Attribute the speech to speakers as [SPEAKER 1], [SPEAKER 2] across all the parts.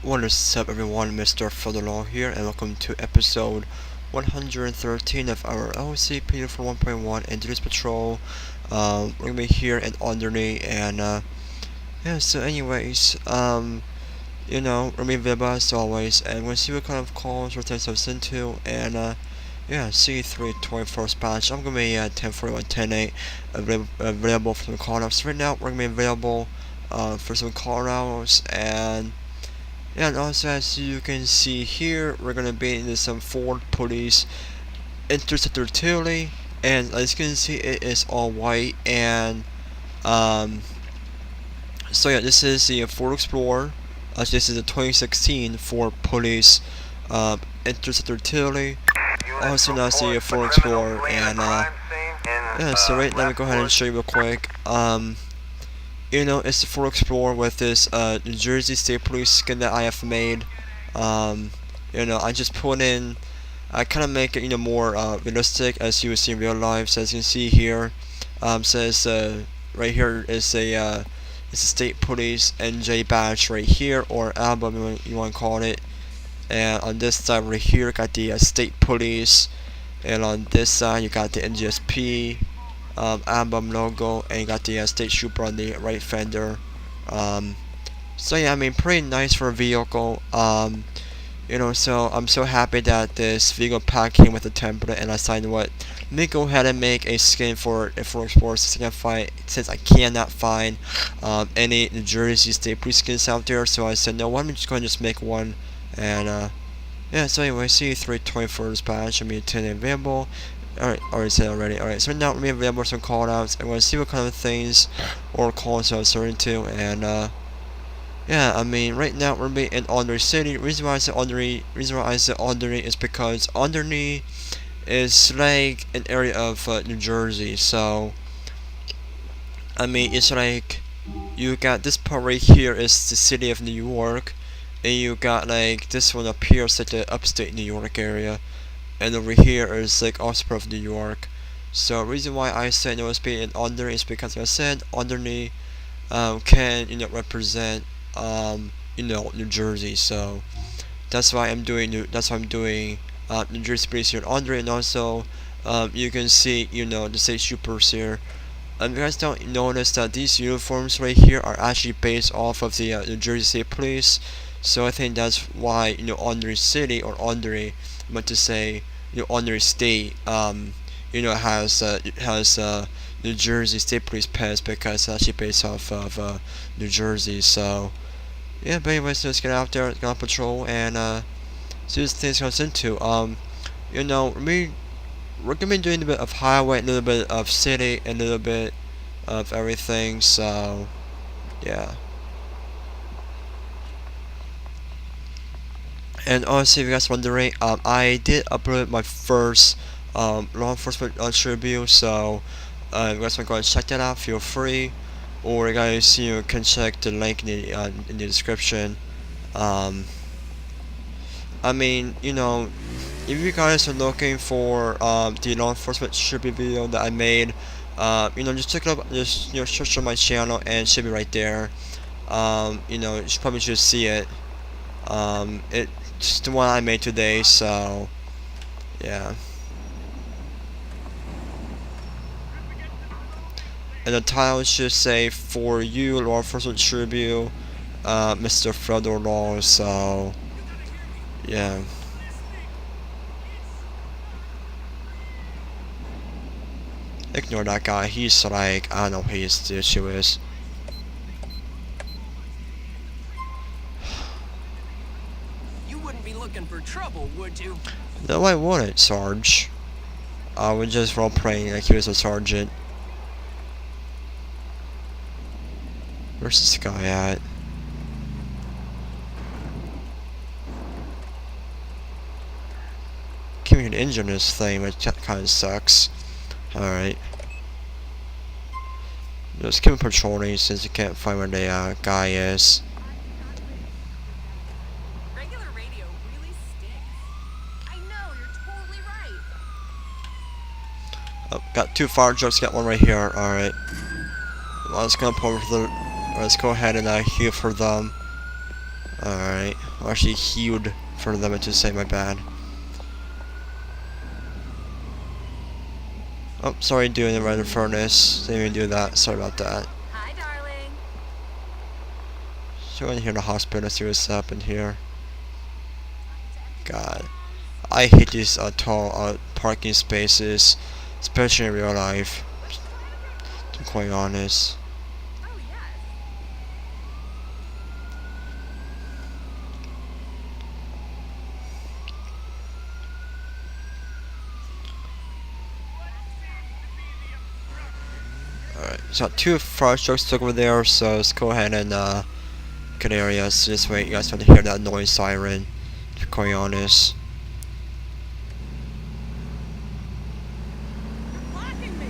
[SPEAKER 1] What is up everyone, Mr. Furtherlaw here, and welcome to episode 113 of our LCPDFR 1.1 and today's patrol. We're gonna be here and underneath, and yeah, so anyways, we're gonna be available as always, and we'll see what kind of calls we're taking us into, and yeah, C321st batch. I'm gonna be at 10:41, 10:08 available for some call-outs. Right now, we're gonna be available for some call-outs, and yeah, and also as you can see here, we're gonna be in some Ford Police Interceptor Tilly, and as you can see, it is all white. And so yeah, this is the Ford Explorer. This is the 2016 Ford Police Interceptor Tilly. Also now see a Ford Explorer, and yeah. So right, let me go ahead and show you real quick. It's the Ford Explorer with this New Jersey State Police skin that I have made. I just put in, I kind of make it, more realistic as you would see in real life. So as you can see here, says right here is it's a State Police NJ badge right here, or album you want to call it. And on this side right here, got the State Police, and on this side you got the NGSP. Album logo, and you got the State Trooper on the right fender. So yeah, I mean, pretty nice for a vehicle. So I'm so happy that this vehicle pack came with a template, and I decided, what, let me go ahead and make a skin for Explorer, since I cannot find any New Jersey State Police skins out there. So I said, no, why don't we just go and just make one. And yeah, so anyway, C321st batch, I mean, 10 available. Alright, said already. Alright, so now we're available some callouts. I'm gonna see what kind of things or calls I'm starting to, and yeah, I mean, right now we're in Ondery City. Reason why I say Ondery is because Ondery is like an area of New Jersey. So I mean, it's like you got this part right here is the city of New York, and you got like this one up here is like the upstate New York area. And over here is like also part of New York. So reason why I said OSP and Ondery is because, like I said, Ondery can represent New Jersey. So that's why I'm doing New Jersey Police here in Ondery. And also you can see the State Troopers here. You guys don't notice that these uniforms right here are actually based off of the New Jersey State Police. So I think that's why Ondery City, or Ondery, I meant to say Ondery State has New Jersey State Police pets, because it's actually based off of New Jersey. So yeah, but anyways, let's get out there, go on patrol, and see what things comes into. We're gonna be doing a bit of highway, a little bit of city, and a little bit of everything. So yeah. And also, if you guys wondering, I did upload my first law enforcement tribute. So if you guys want to go and check that out, feel free. Or you guys can check the link in the description. I mean, if you guys are looking for the law enforcement tribute video that I made, just check it up. Just search on my channel, and it should be right there. You probably should see it. It's the one I made today, so yeah. And the title should say, "For you, law enforcement tribute, Mr. Furtherlaw." So yeah. Ignore that guy. He's like, I don't know who the issue is.
[SPEAKER 2] For trouble, would you?
[SPEAKER 1] No, I wouldn't, Sarge. I would just role-playing like he was a sergeant. Where's this guy at? Can't even engine this thing, which kind of sucks. Alright. Just keep patrolling since you can't find where the guy is. Oh, got two fire trucks, got one right here. Alright. Let's go ahead and heal for them. Alright. I actually healed for them to say my bad. Oh, sorry, doing the red furnace. Didn't even do that. Sorry about that.
[SPEAKER 2] Hi, darling.
[SPEAKER 1] So go in here to the hospital, see what's up in here. God, I hate these tall parking spaces, especially in real life. To be quite honest.
[SPEAKER 2] Oh, yes.
[SPEAKER 1] Alright, so 2 fire trucks over there, so let's go ahead and get areas. This way you guys don't hear that noise siren. To be quite honest.
[SPEAKER 2] Blocking me.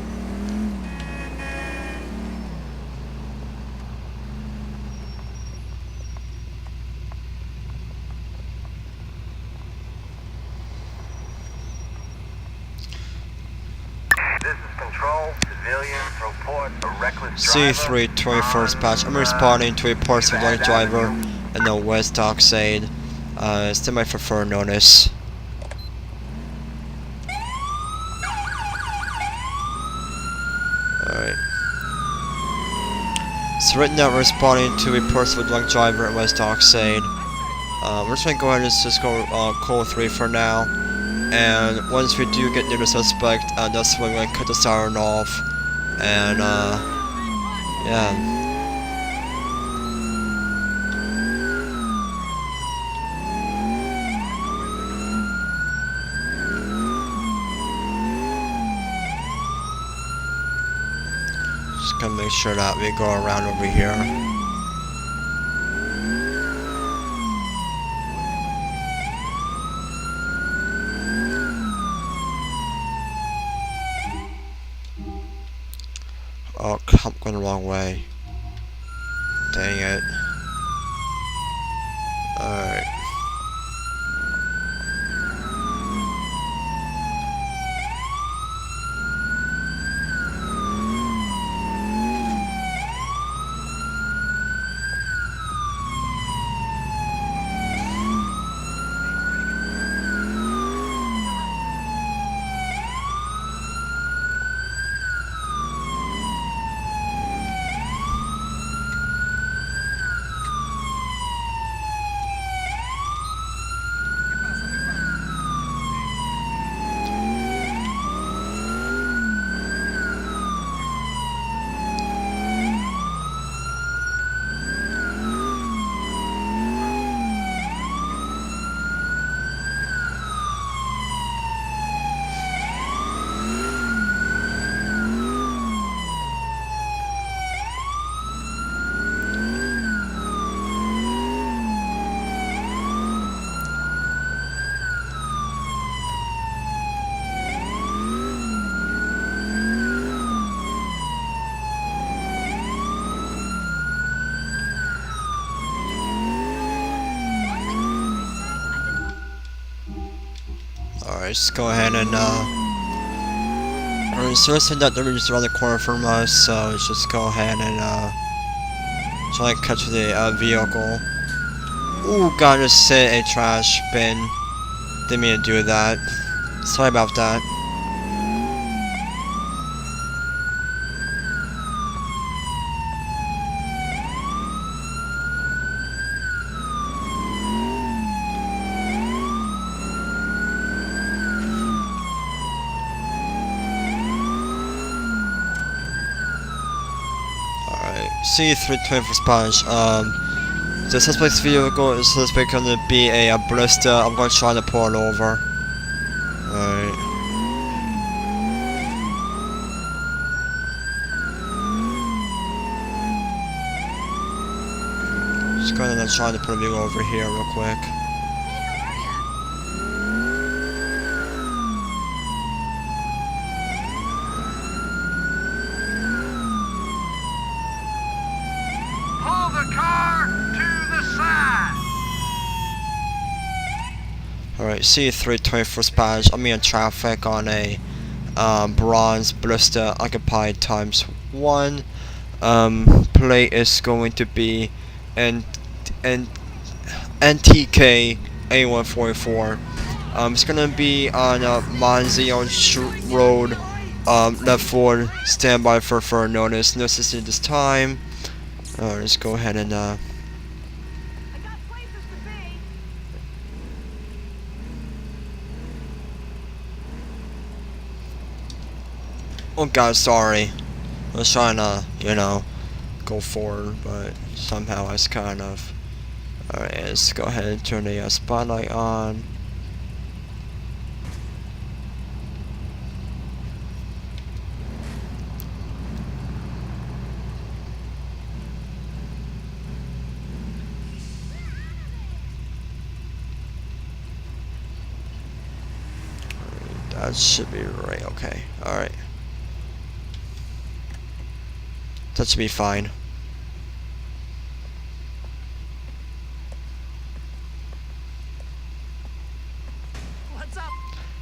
[SPEAKER 3] This is Control. Civilians report a reckless
[SPEAKER 1] C3 21st patch. I'm responding to a person drunk driver in the West Dockside. Stand by for further notice. Alright. So right now we're responding to a person with drunk driver in West Dockside. We're just gonna go ahead and just go call 3 for now. And once we do get near the suspect, that's when we're gonna cut the siren off. And yeah. Just gonna make sure that we go around over here. Oh, I'm going the wrong way. Dang it. Alright. Alright, just go ahead and we're assuming that they're just around the corner from us, so let's just go ahead and try and catch the vehicle. Ooh, God, just hit a trash bin. Didn't mean to do that. Sorry about that. C321st Punch. The suspect's vehicle is suspect gonna be a ballista. I'm gonna try to pull it over. Alright. Just gonna try to put a vehicle over here real quick.
[SPEAKER 3] Pull the car to the side.
[SPEAKER 1] Alright, C321st Patch. I'm in traffic on a bronze ballista occupied ×1. Plate is going to be and NTK A144. It's gonna be on Monzion Road, left forward. Standby for further notice. No assistance this time. Let's go ahead and
[SPEAKER 2] I got places to be.
[SPEAKER 1] oh god, sorry. I was trying to, go forward, but somehow I was kind of. Alright, let's go ahead and turn the spotlight on. That should be right, okay. Alright. That should be fine.
[SPEAKER 2] What's up?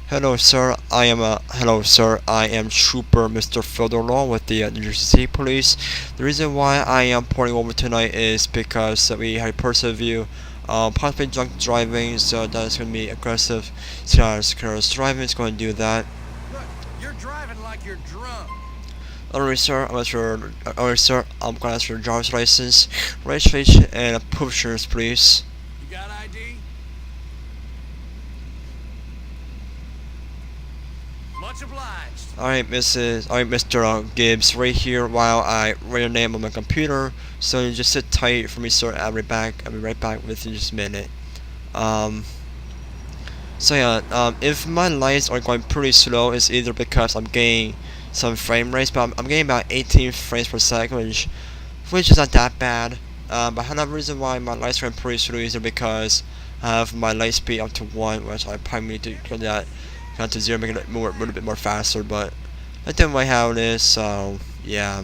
[SPEAKER 1] Hello, sir. I am Trooper Mr. Fedorlaw with the New Jersey State Police. The reason why I am pulling over tonight is because we had a person view, possibly drunk driving, so that's going to be aggressive. Careless driving is going to do that.
[SPEAKER 3] Look, you're driving like you're drunk.
[SPEAKER 1] Alright, sir. I'm going to ask for your driver's license, registration, and proof of insurance, please.
[SPEAKER 3] You got ID? Much obliged.
[SPEAKER 1] Alright, Mr. Gibbs, right here while I write your name on my computer. So you just sit tight for me, sir. I'll be right back within just a minute. So yeah, if my lights are going pretty slow, it's either because I'm getting some frame rates, but I'm getting about 18 frames per second, which is not that bad. But another reason why my lights are pretty slow is because I have my light speed up to 1, which I probably need to turn that down to 0, make it a little bit more faster. But that's the way how it is. So yeah,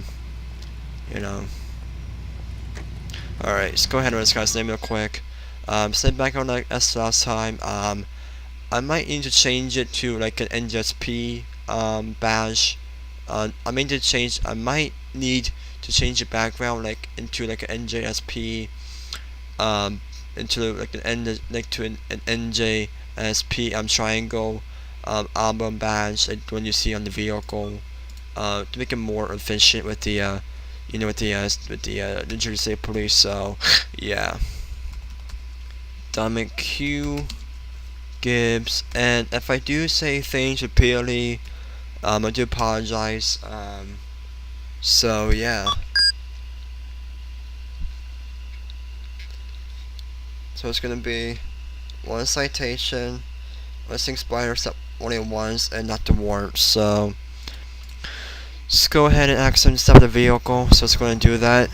[SPEAKER 1] Alright, let's go ahead and this guy's name real quick. Same background like as last time. I might need to change it to like an NGSP badge. I might need to change the background like into like an NJSP, into like an NJSP triangle album badge like when you see on the vehicle, to make it more efficient with the with the New Jersey State Police. So yeah, Dominic Q Gibbs, and if I do say things repeatedly, I do apologize. So yeah. So it's gonna be one citation, listing expired except only once and not the warrant. So let's go ahead and ask him to stop the vehicle. So it's going to do that.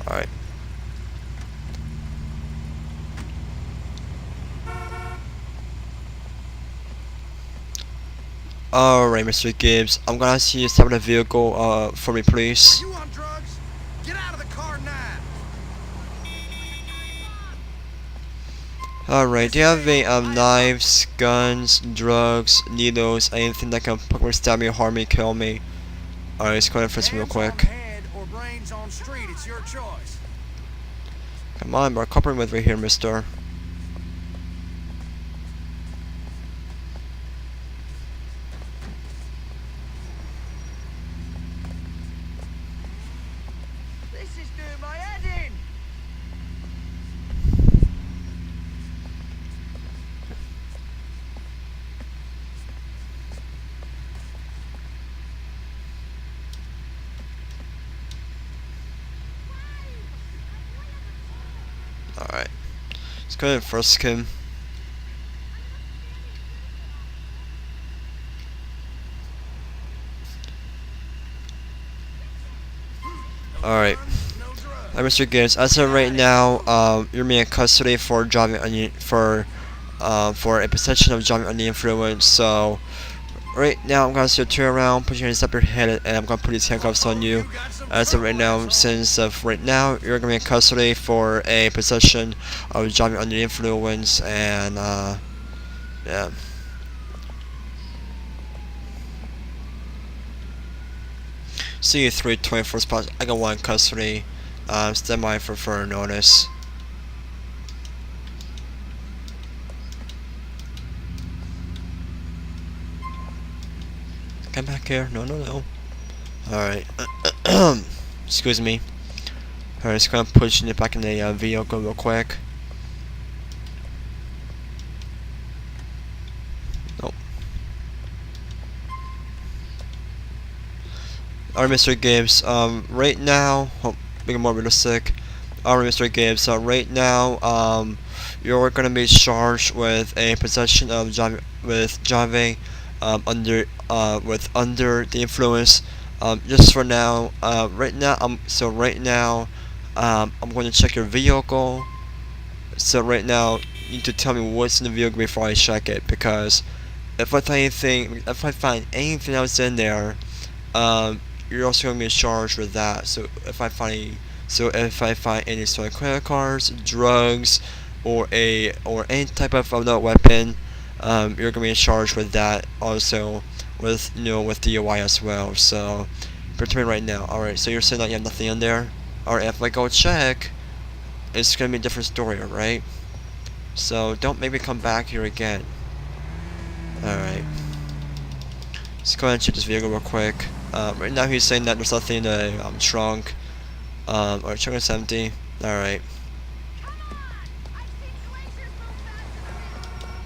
[SPEAKER 1] Alright. Alright, Mr. Gibbs, I'm gonna ask you to stop the vehicle for me, please.
[SPEAKER 3] You on drugs? Get out of the car now.
[SPEAKER 1] Alright, do you have any knives, guns, drugs, needles, anything that can possibly stab me, harm me, kill me? Alright, let's go ahead and fix me real
[SPEAKER 3] Hands on
[SPEAKER 1] quick.
[SPEAKER 3] head or brains on street, it's your choice.
[SPEAKER 1] Come on, bro, cooperate with me here, mister.
[SPEAKER 3] This is doing my head in.
[SPEAKER 1] Alright. Let's go ahead and frisk him. Alright.
[SPEAKER 3] No drugs.
[SPEAKER 1] Mr. Gibbs, as of right now, you're being in custody for driving for a possession of driving under the influence. So right now I'm gonna see you turn around, put your hands up your head, and I'm gonna put these handcuffs on you. As of right now, since right now you're gonna be in custody for a possession of driving under the influence, and yeah. See you 324 spots. I got one in custody. stand by for further notice. Come back here. No, no, no. Alright. Excuse me. Alright, just gonna push it back in the vehicle real quick. Nope. Alright, Mr. Gibbs. Right now, make it more realistic. Alright, Mr. Gibbs. Right now, you're gonna be charged with a possession of driving under the influence. Just for now. Right now, I'm going to check your vehicle. So right now, you need to tell me what's in the vehicle before I check it, because if I find anything else in there, you're also going to be charged with that. So if I find any stolen credit cards, drugs, or any type of another weapon, you're going to be charged with that also, with DUI as well. So pretend right now. Alright, so you're saying that you have nothing in there. Alright, if I go check, it's going to be a different story, alright? So don't make me come back here again. Alright. Let's go ahead and check this vehicle real quick. Right now he's saying that there's nothing in the trunk. Alright, trunk is empty. Alright.
[SPEAKER 2] Come on! I've seen glaciers move faster than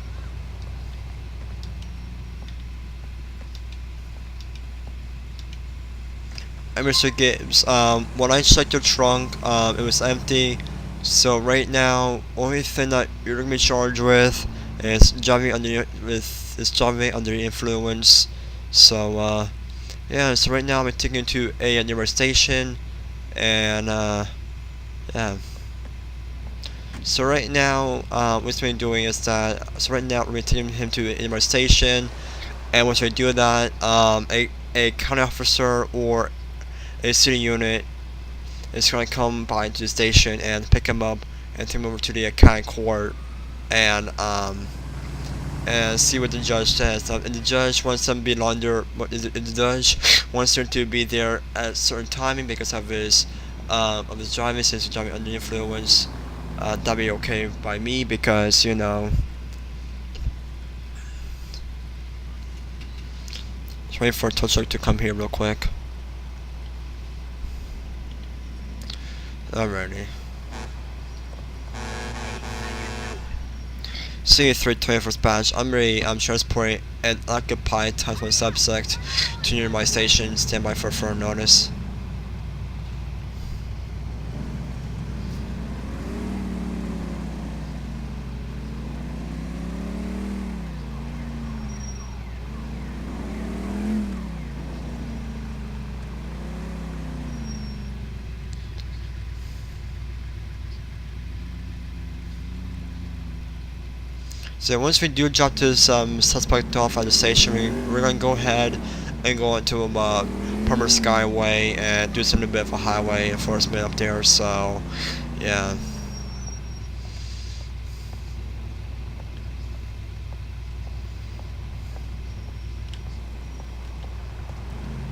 [SPEAKER 1] Hey, Mr. Gibbs, when I checked your trunk, it was empty. So right now, only thing that you're gonna be charged with is driving under the influence. So yeah. So right now I'm taking you to a nearby station, and yeah. So right now, what we're doing is that. So right now we're taking him to a nearby station, and once we do that, a county officer or a city unit is going to come by to the station and pick him up and take him over to the county court, and see what the judge says. And the judge wants them to be longer. The judge wants them to be there at a certain timing because of his driving, since he's driving under the influence. That'd be okay by me, because Just waiting for a tow truck to come here real quick. Alrighty. C321st batch. I'm transporting an occupied Type 1 subject to nearby station. Stand by for further notice. So once we do drop this suspect off at the station, we're gonna go ahead and go into Palmer Skyway and do some bit of a highway enforcement up there. So yeah.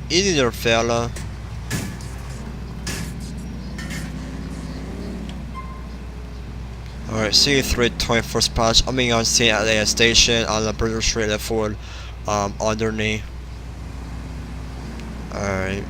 [SPEAKER 1] Easy there, fella. Alright, C321st patch. I'm being on scene at a station on the British Street at Ford, underneath. Alright.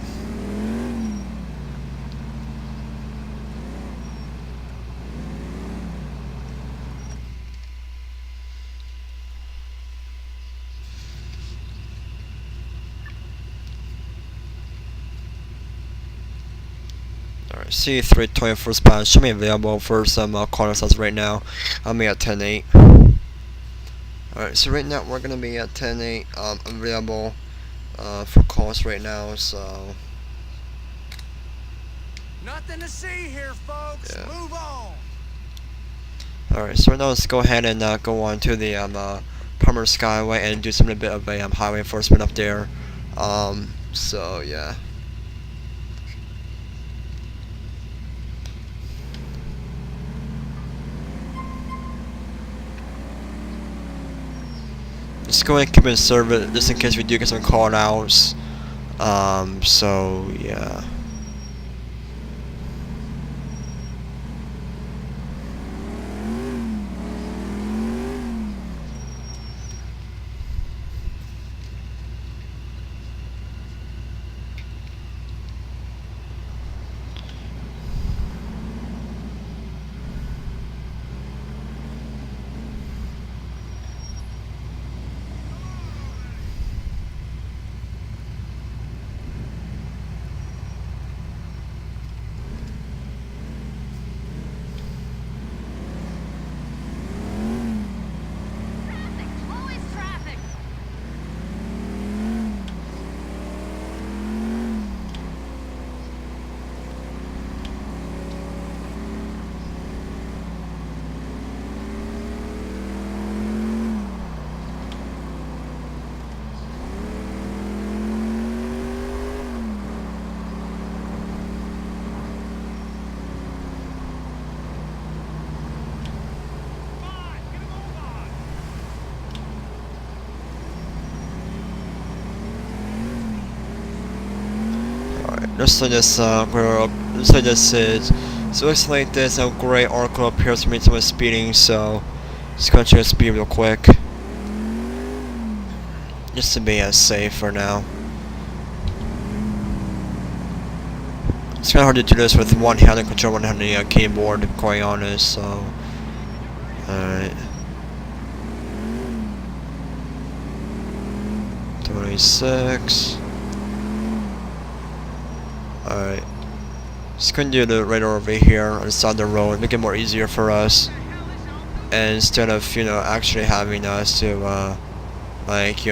[SPEAKER 1] Alright, C321st patch should be available for some corners as right now. I'm at 10-8. Alright, so right now we're gonna be at 10-8, available for calls right now, so
[SPEAKER 3] Nothing to see here, folks.
[SPEAKER 1] Yeah.
[SPEAKER 3] Move on.
[SPEAKER 1] alright, so right now let's go ahead and go on to the Palmer Skyway and do some bit of a highway enforcement up there. So yeah. Just go ahead and keep it in service just in case we do get some call outs. So yeah. Looks like this looks like this is. So it looks like this gray article appears to me someone speeding, so just gonna check the speed real quick. Just to be safe for now. It's kinda hard to do this with one hand and control one hand on the keyboard, to be quite honest, so alright. 26. Alright. Just gonna do the right over here on the side of the road, make it more easier for us. And instead of, actually having us to, like,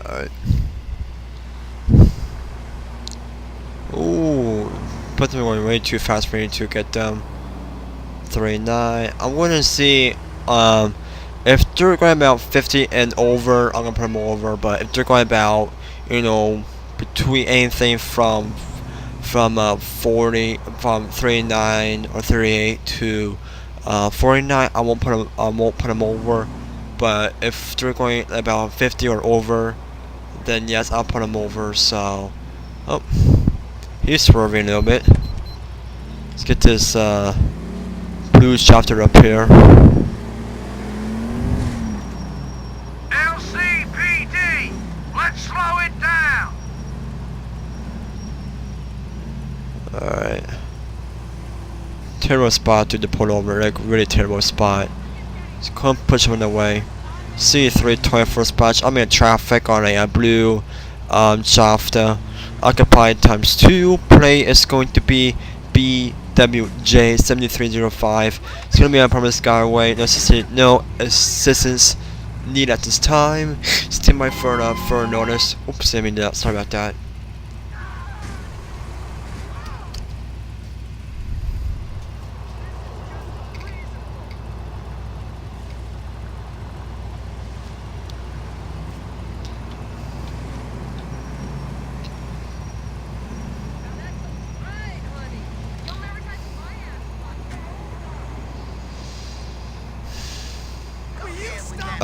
[SPEAKER 1] alright. Ooh, but they're going way too fast for me to get them. 39. I'm gonna see if they're going about 50 and over, I'm gonna put them over. But if they're going about between anything from 40, from 39 or 38 to 49, I won't put them over. But if they're going about 50 or over, then yes, I'll put them over. So, oh, he's swerving a little bit. Let's get this blue chapter up here.
[SPEAKER 3] LCPD, let's slow it down.
[SPEAKER 1] Alright. Terrible spot to pull over, like really terrible spot. Just come push him in the way. C324 spot. I'm in traffic on a blue shaft. Occupied ×2. Play is going to be BWJ7305. It's gonna be on Promise Skyway. No assistance needed at this time. Stand by for notice. Oops, I mean that. Sorry about that.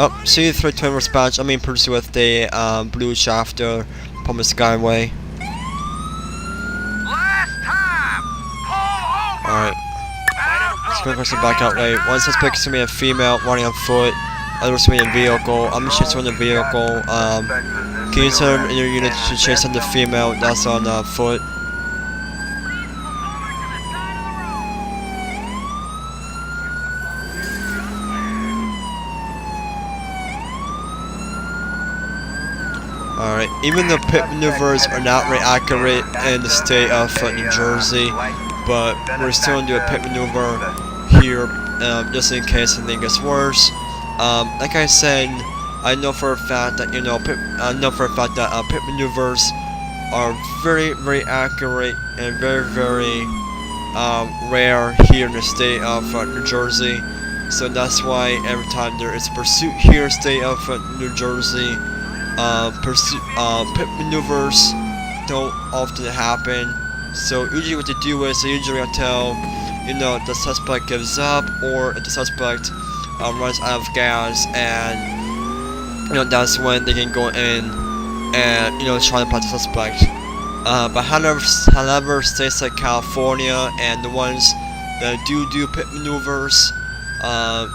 [SPEAKER 1] Oh, C320 response. I'm in pursuit with the blue shafter, Promise Skyway.
[SPEAKER 3] Last time, pull over.
[SPEAKER 1] Alright. Let's go person back out way. One suspect is me a female running on foot. Other is me a vehicle. I'm shooting the vehicle. Can you turn in your unit to chase on the female that's on foot? Alright, even though pit maneuvers are not very accurate in the state of New Jersey, but we're still going to do a pit maneuver here just in case anything gets worse. Like I said, I know for a fact that pit maneuvers are very, very accurate and very, very rare here in the state of New Jersey. So that's why every time there is a pursuit here in the state of New Jersey, pit maneuvers don't often happen. So usually what they do is they usually until the suspect gives up, or if the suspect runs out of gas, and that's when they can go in and try to find the suspect. But however, states like California and the ones that do pit maneuvers,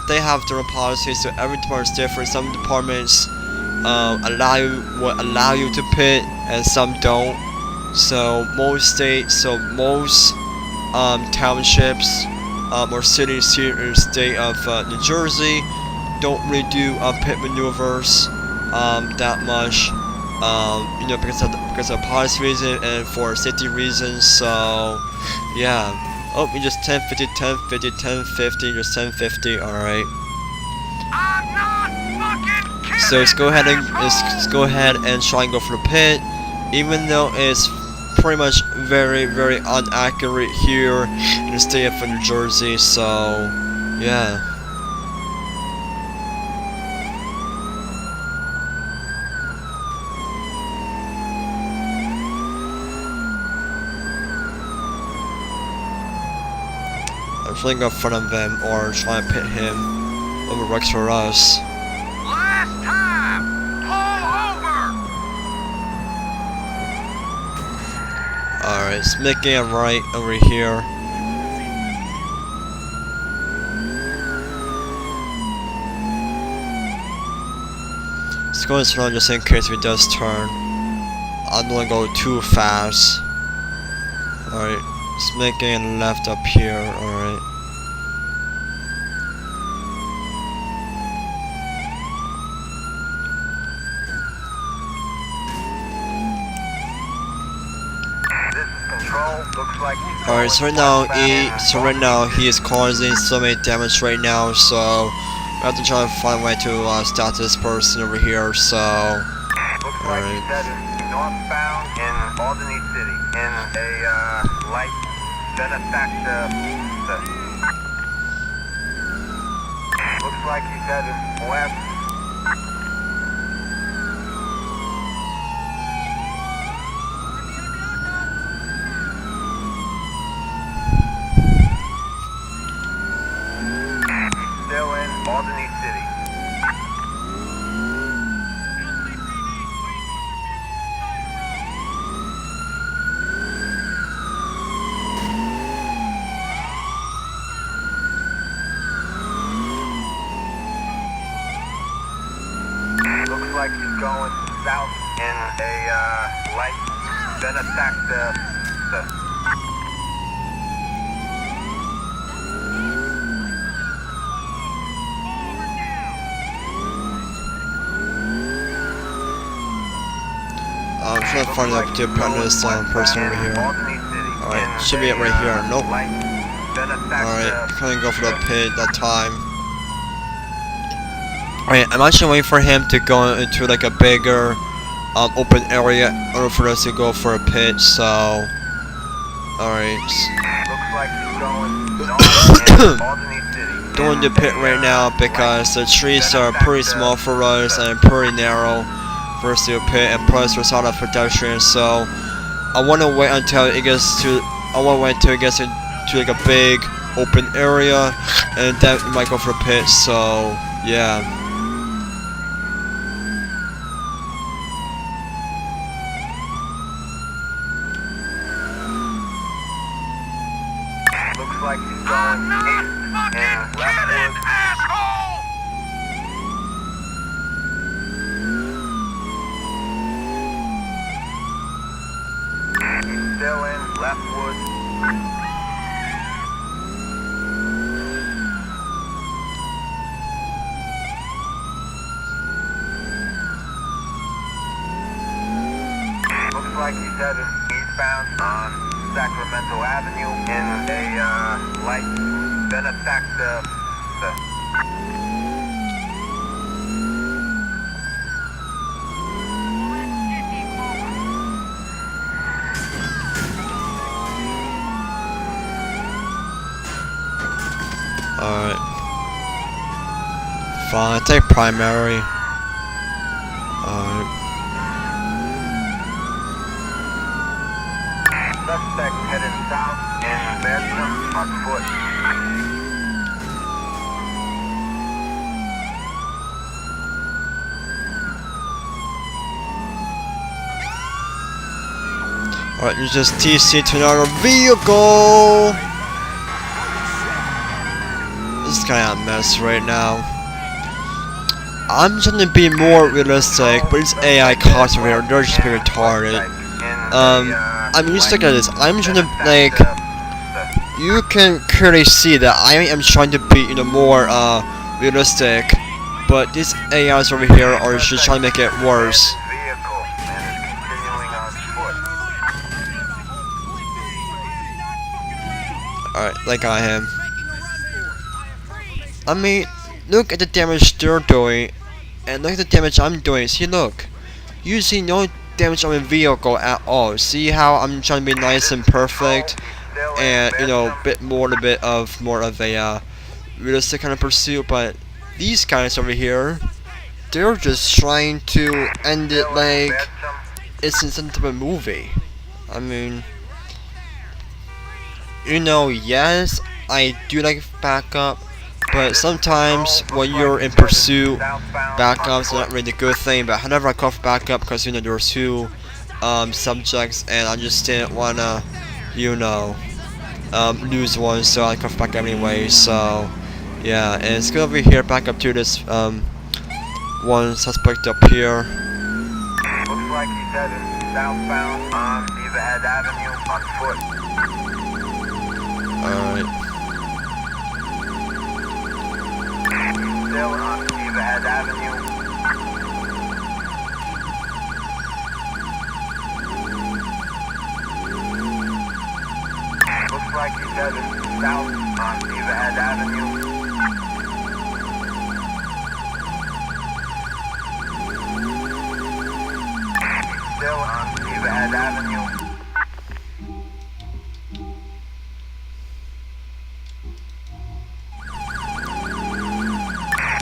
[SPEAKER 1] they have their own policies. So every department is different. Some departments allow you to pit, and some don't. So most townships or cities here in the state of New Jersey don't really do pit maneuvers that much, because of policy reasons and for safety reasons. So yeah. Oh, we just 1050, 1050, 1050, just 1050. All right.
[SPEAKER 3] I'm not fucking kidding.
[SPEAKER 1] So let's go ahead and try and go for the pit, even though it's pretty much very, very inaccurate here in the state of New Jersey. So, yeah. I'm flying in front of him or trying to pit him over works for us.
[SPEAKER 3] Last time! Pull over!
[SPEAKER 1] Alright, it's making a right over here. Let's go slow just in case if he does turn. I don't want to go too fast. Alright, it's making a left up here, alright. Alright, so right now he is causing so many damage right now, so we have to try to find a way to stop this person over here, so
[SPEAKER 3] Alright. Northbound in Albany City in a light benefactor. Looks like he's heading west. Still in Albany City. Looks like he's going south in a light benefactor.
[SPEAKER 1] I'm trying to find out to put this person over here. Alright, should be it right here. Nope. Alright, couldn't go for the pit that time. Alright, I'm actually waiting for him to go into like a bigger open area in order for us to go for a pit, so alright.
[SPEAKER 3] Looks like he's going north in Albany City.
[SPEAKER 1] Doing the pit right now because the trees are pretty small for us and pretty narrow for us to pit, and plus we're out of pedestrians, so I want to wait until it gets to into like a big open area, and then we might go for a pit, so yeah.
[SPEAKER 3] Looks like he's going east in Leftwood. Asshole! He's still in Leftwood. Looks like he's heading eastbound on Sacramento Avenue in a light benefactor.
[SPEAKER 1] Alright. Fine, take primary. Alright.
[SPEAKER 3] Suspect heading south in Bedlam on foot.
[SPEAKER 1] Alright, you just TC to another vehicle! This is kinda a mess right now. I'm trying to be more realistic, but it's AI cops over here, they're just being retarded. I'm used to this. I'm trying to, like, you can clearly see that I am trying to be, more, realistic, but these AIs over here are just trying to make it worse. Alright, like I am. I mean, look at the damage they're doing, and look at the damage I'm doing. See, look. You see, no damage on my vehicle at all. See how I'm trying to be nice and perfect, and you know, a bit of more of a realistic kind of pursuit. But these guys over here, they're just trying to end it like it's in some type of movie. I mean, you know, yes, I do like backup, but sometimes when you're in pursuit, backup's not really a good thing. But however, I call for backup because, you know, there were two subjects, and I just didn't wanna, you know, lose one, so I call for backup anyway. So yeah, and it's good over here. Back up to this one suspect up here.
[SPEAKER 3] Looks like he's headed southbound on Beaverhead Avenue on foot.
[SPEAKER 1] Alright.
[SPEAKER 3] Still on Beaverhead Avenue. Looks like he's headed south on Beaverhead Avenue. Still on Beaverhead Avenue.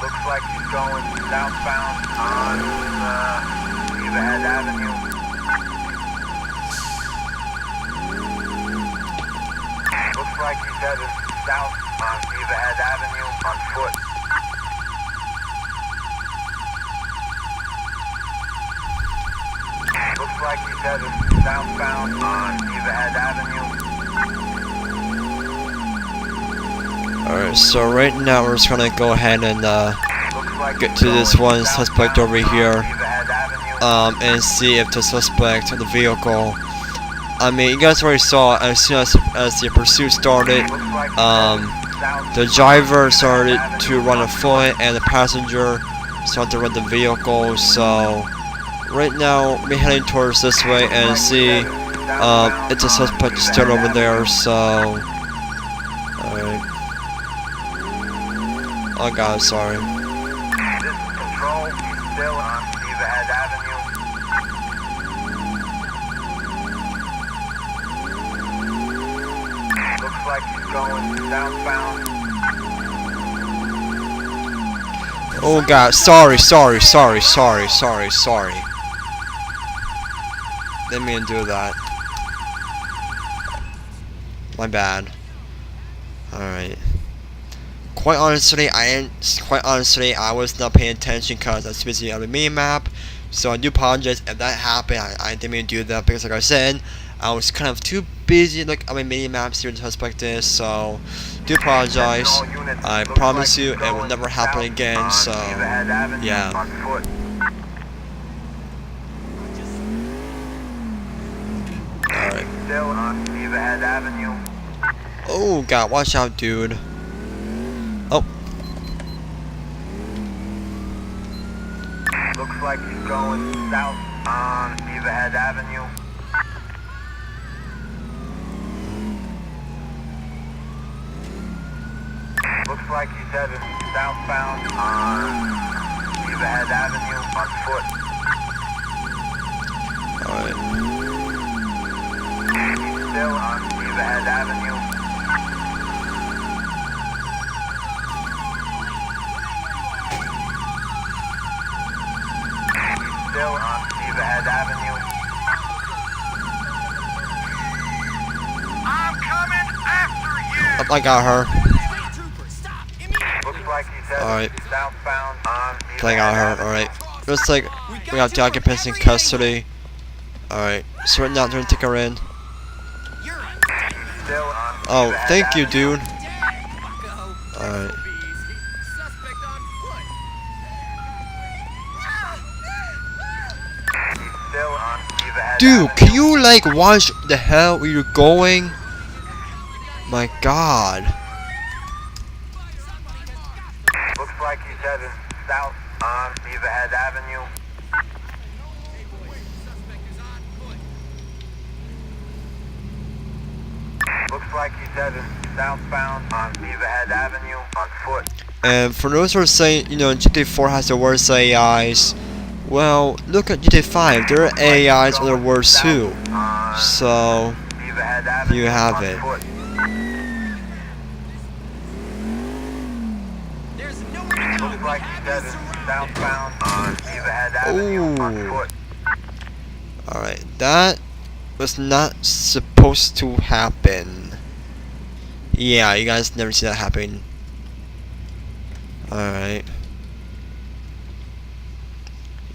[SPEAKER 3] Looks like he's going southbound on Beaverhead Avenue. Looks like he's headed south on Beaverhead Avenue on foot. Looks like he's headed southbound on Beaverhead Avenue.
[SPEAKER 1] Alright, so right now we're just gonna go ahead and get to this one suspect over here, and see if the suspect in the vehicle. I mean, you guys already saw as soon as the pursuit started, the driver started to run afoot and the passenger started to run the vehicle. So right now we're heading towards this way and see if the suspect is still over there. So alright. Oh god, sorry.
[SPEAKER 3] This is Control, he's still on Beaverhead Avenue. Looks like he's going southbound.
[SPEAKER 1] Oh god, sorry. Didn't mean to do that. My bad. Alright. Quite honestly, I was not paying attention because I was busy on the mini map. So I do apologize if that happened. I didn't mean to do that because, like I said, I was kind of too busy looking at my mini maps here to suspect this. So do apologize. I promise you it will never happen again. So yeah. Alright.
[SPEAKER 3] Still on Beaverhead Avenue.
[SPEAKER 1] Oh god, watch out, dude. Oh.
[SPEAKER 3] Looks like he's going south on Beaverhead Avenue. Looks like he's headed southbound on Beaverhead Avenue on foot.
[SPEAKER 1] Alright.
[SPEAKER 3] He's still on Beaverhead Avenue. Still on Beaverhead Avenue. I'm coming after you!
[SPEAKER 1] Oh, I got her.
[SPEAKER 3] Looks like he's headed
[SPEAKER 1] Alright.
[SPEAKER 3] southbound on Beaverhead
[SPEAKER 1] I got her,
[SPEAKER 3] Avenue.
[SPEAKER 1] alright. Looks like we got the occupants in custody. Alright, so right now they're gonna take her in.
[SPEAKER 3] Still on
[SPEAKER 1] Oh,
[SPEAKER 3] Beaverhead
[SPEAKER 1] thank you,
[SPEAKER 3] Avenue.
[SPEAKER 1] dude. Alright.
[SPEAKER 3] Still on Beaverhead
[SPEAKER 1] Dude,
[SPEAKER 3] Avenue.
[SPEAKER 1] can you like watch the hell where you're going? My god.
[SPEAKER 3] Looks like he's headed south on Beaverhead Avenue. Looks like he's headed southbound on Beaverhead Avenue on foot.
[SPEAKER 1] And for those who are saying, you know, GTA 4 has the worst AIs, Well, look at GTA 5. There are AIs on the words too. So you have it.
[SPEAKER 2] There's nowhere to go.
[SPEAKER 3] Looks like he's headed southbound on Beaverhead Avenue on
[SPEAKER 1] Ooh.
[SPEAKER 3] foot.
[SPEAKER 1] Alright, that was not supposed to happen. Yeah, you guys never see that happen. Alright.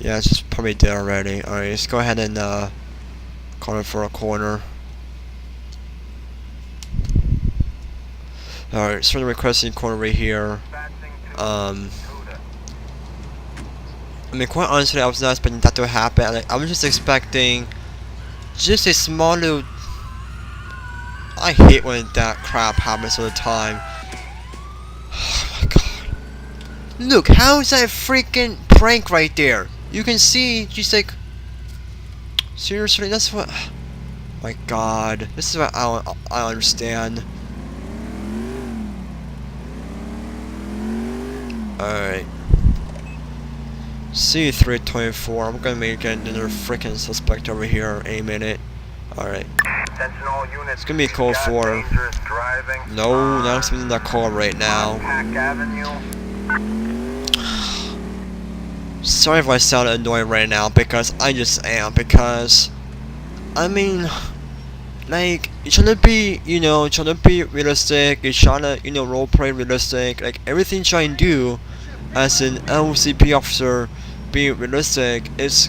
[SPEAKER 1] Yeah, it's just probably dead already. Alright, let's go ahead and call it for a corner. Alright, start the requesting corner right here. I mean, quite honestly, I was not expecting that to happen. Like, I was just expecting just a small little. I hate when that crap happens all the time. Oh my god! Look, how is that a freaking prank right there? You can see she's like. Seriously, that's what. My god, this is what I understand. Alright. C324. I'm gonna make another freaking suspect over here any minute. Alright. It's gonna be a call for. No, not expecting that call right now. Sorry if I sound annoyed right now, because I just am. Because, I mean, like, it shouldn't be, it shouldn't be realistic. It shouldn't, roleplay realistic. Like, everything trying to do as an LCP officer being realistic is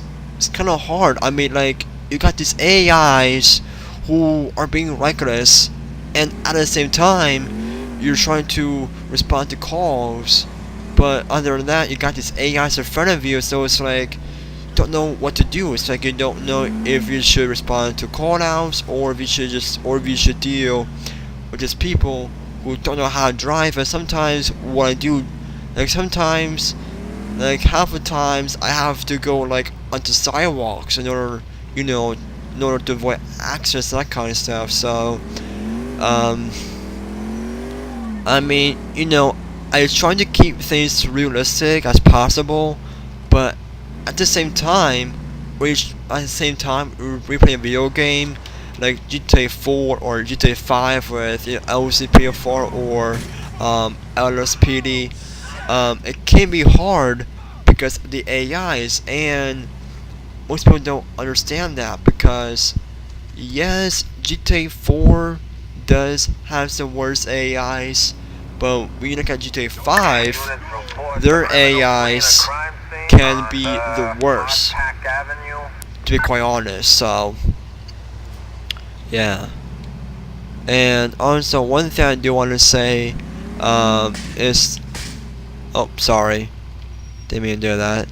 [SPEAKER 1] kind of hard. I mean, like, you got these AIs who are being reckless, and at the same time, you're trying to respond to calls. But other than that, you got these AIs in front of you, so it's like, you don't know what to do. It's like you don't know if you should respond to call-outs, or if you should deal with just people who don't know how to drive. And sometimes what I do, like sometimes, like half the times, I have to go like onto sidewalks in order, in order to avoid accidents and that kind of stuff. So, I mean, I was trying to keep things realistic as possible, but at the same time, we're playing a video game like GTA 4 or GTA 5 with LCPDFR or LSPD. It can be hard because of the AIs, and most people don't understand that, because yes, GTA 4 does have some worse AIs, but when you look at GTA 5, their AIs can be the worst, to be quite honest. So yeah. And also, one thing I do want to say is, oh, sorry, didn't mean to do that.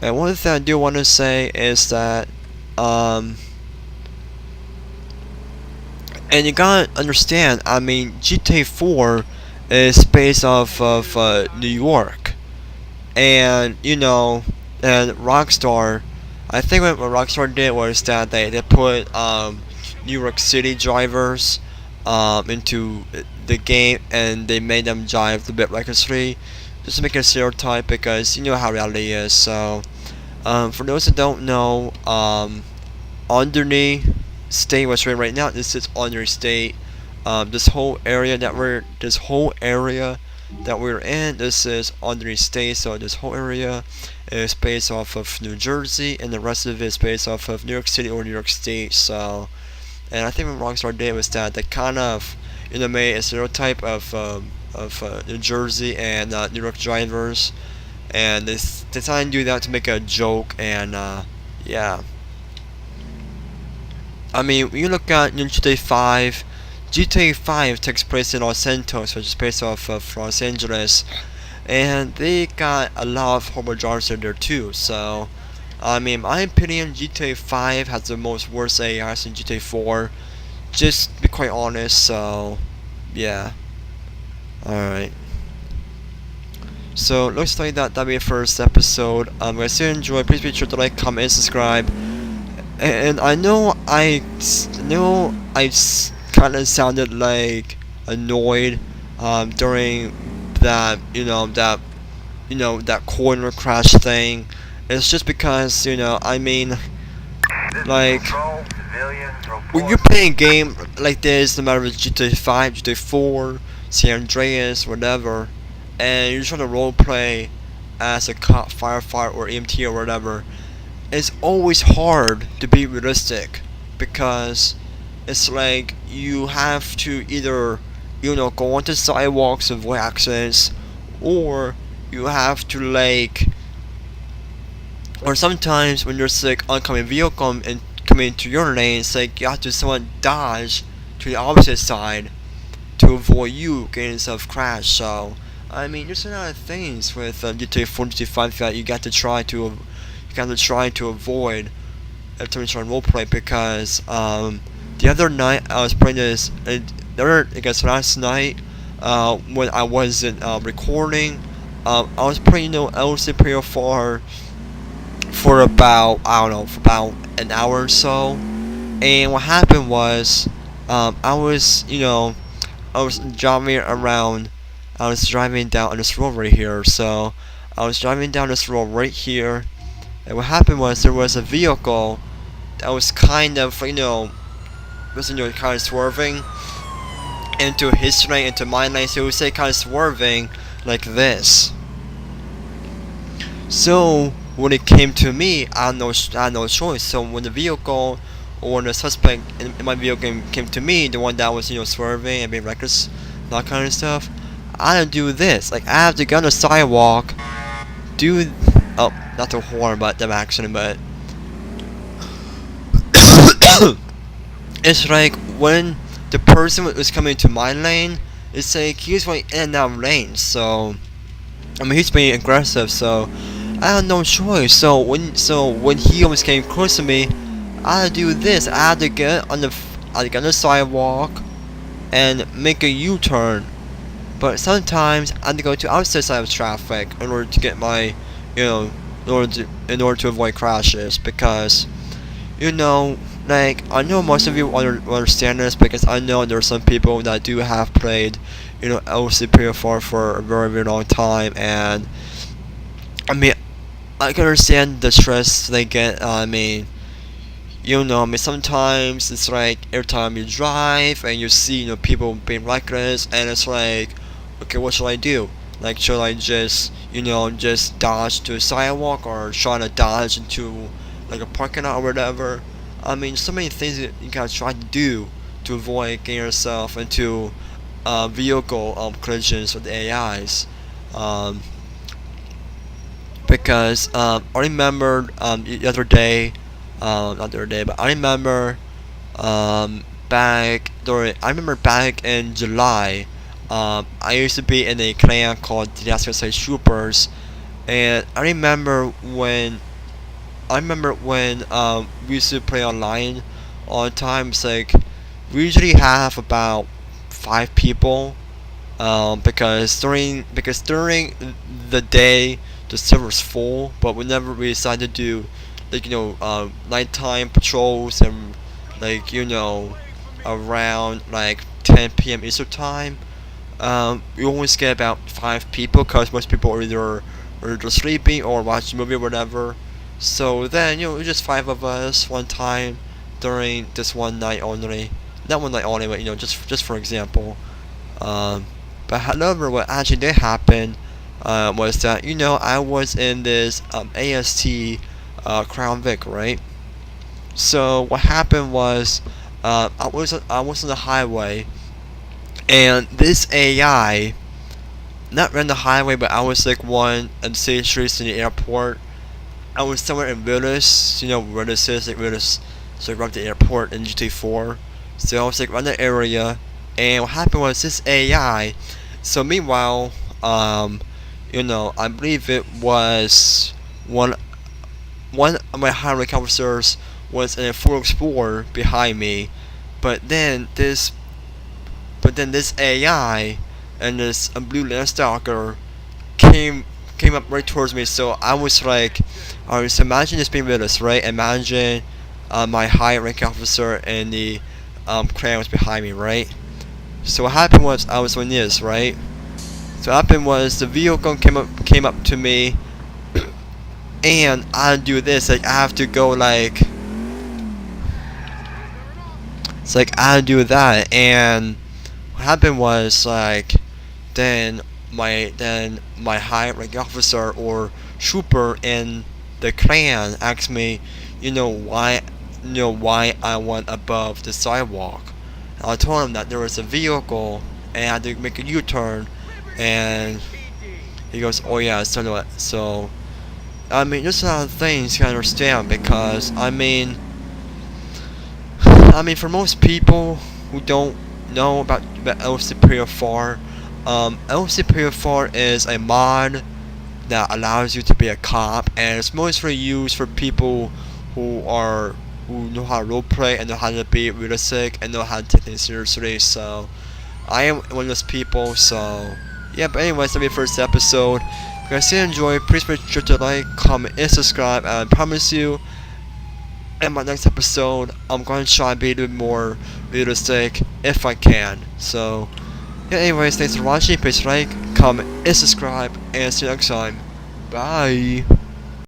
[SPEAKER 1] And one thing I do want to say is that, and you gotta understand, I mean, GTA 4 is based off of New York, and and Rockstar. I think what Rockstar did was that they put New York City drivers into the game, and they made them drive a bit recklessly, just to make a stereotype, because you know how reality is. So for those that don't know, underneath state what's right now, this is underneath state. This whole area that we're in, this is underneath state. So this whole area is based off of New Jersey, and the rest of it is based off of New York City or New York State. So, and I think what Rockstar did was that they kind of made a stereotype of New Jersey and New York drivers, and they decided to do that to make a joke. And yeah, I mean, when you look at GTA 5, GTA 5 takes place in Los Santos, which is based off of Los Angeles, and they got a lot of horrible drivers in there too. So, I mean, in my opinion, GTA 5 has the most worst AIs in GTA 4, just to be quite honest. So, yeah. Alright. So, looks like that'll be the first episode. Guys, if you enjoyed, please be sure to like, comment, and subscribe. And I know I kind of sounded like annoyed during that that corner crash thing. It's just because, I mean,
[SPEAKER 3] This is
[SPEAKER 1] like,
[SPEAKER 3] Control, civilians
[SPEAKER 1] when
[SPEAKER 3] report.
[SPEAKER 1] you're playing a game like this, no matter if it's GTA 5, GTA 4, San Andreas, whatever, and you're trying to roleplay as a cop, firefighter, or EMT or whatever, it's always hard to be realistic because it's like you have to either, go onto sidewalks, avoid accidents, or you have to, like, or sometimes when there's like oncoming vehicle and coming into your lane, it's like you have to somewhat dodge to the opposite side to avoid you getting yourself crashed. So I mean, there's a lot of things with GTA 4 and GTA 5 that you got to try to avoid every time you try to roleplay because the other night I was playing this. I guess last night when I wasn't recording, I was playing LCPDFR for about, I don't know, for about an hour or so. And what happened was, I was, I was driving around. I was driving down on this road right here. So I was driving down this road right here, and what happened was there was a vehicle that was kind of, kind of swerving into his lane, into my lane. So it was like kind of swerving like this. So when it came to me, I had no choice. So when the vehicle or the suspect in my vehicle came to me, the one that was swerving and being reckless, that kind of stuff, I had to do this. Like I have to get on the sidewalk, do not the horn, but the accident, but it's like when the person was coming to my lane, it's like he was going in and out of lanes. So I mean he's being aggressive. So I had no choice. So when he almost came close to me, I had to do this. I had to get on the sidewalk and make a U-turn. But sometimes I had to go to outside side of traffic in order to get my, in order to avoid crashes because, like I know most of you understand this because I know there are some people that do have played, LCPDFR for a very very long time, and I mean I can understand the stress they get. I mean, sometimes it's like every time you drive and you see, people being reckless, and it's like, okay, what should I do? Like, should I just, just dodge to a sidewalk or try to dodge into, like, a parking lot or whatever? I mean, so many things that you gotta try to do to avoid getting yourself into vehicle collisions with AIs. Um, because I remember the other day, not the other day, but I remember I remember back in July, I used to be in a clan called the LSPDFR Troopers, and I remember when we used to play online all the time. It's like we usually have about 5 people, because during the day the server's full, but whenever we decide to do like nighttime patrols and like around like 10 p.m. Eastern time, we always get about 5 people because most people are either sleeping or watching a movie or whatever. So then it was just 5 of us one time during this one night only. Not one night only, but just for example. Um, but however, what actually did happen was that I was in this AST Crown Vic, right? So what happened was I was on the highway, and this AI, not ran the highway, but I was like one of the city streets in the airport. I was somewhere in Willis, where this is, like Willis, so around the airport in GTA 4. So I was like around the area, and what happened was this AI. So meanwhile, I believe it was one of my high rank officers was in a Ford Explorer behind me, but then this AI and this blue Landstalker came up right towards me. So I was like, alright, so imagine this being realistic, right? Imagine my high rank officer and the clan was behind me, right? So what happened was I was on this, right? So what happened was the vehicle came up to me, and I do this. Like I have to go like. It's like I do that, and what happened was like, then my high rank officer or trooper in the clan asked me, why I went above the sidewalk. And I told him that there was a vehicle and I had to make a U-turn, and he goes, "Oh yeah, so do it." So I mean, there's a lot of things you can understand because for most people who don't know about LCPDFR, LCPDFR is a mod that allows you to be a cop, and it's mostly used for people who know how to roleplay and know how to be realistic and know how to take things seriously. So I am one of those people. So yeah, but anyways, that'll be the first episode. If you guys did enjoy, please make sure to like, comment, and subscribe. And I promise you, in my next episode, I'm going to try to be a little more realistic if I can. So yeah, anyways, thanks for watching. Please like, comment, and subscribe, and see you next time. Bye.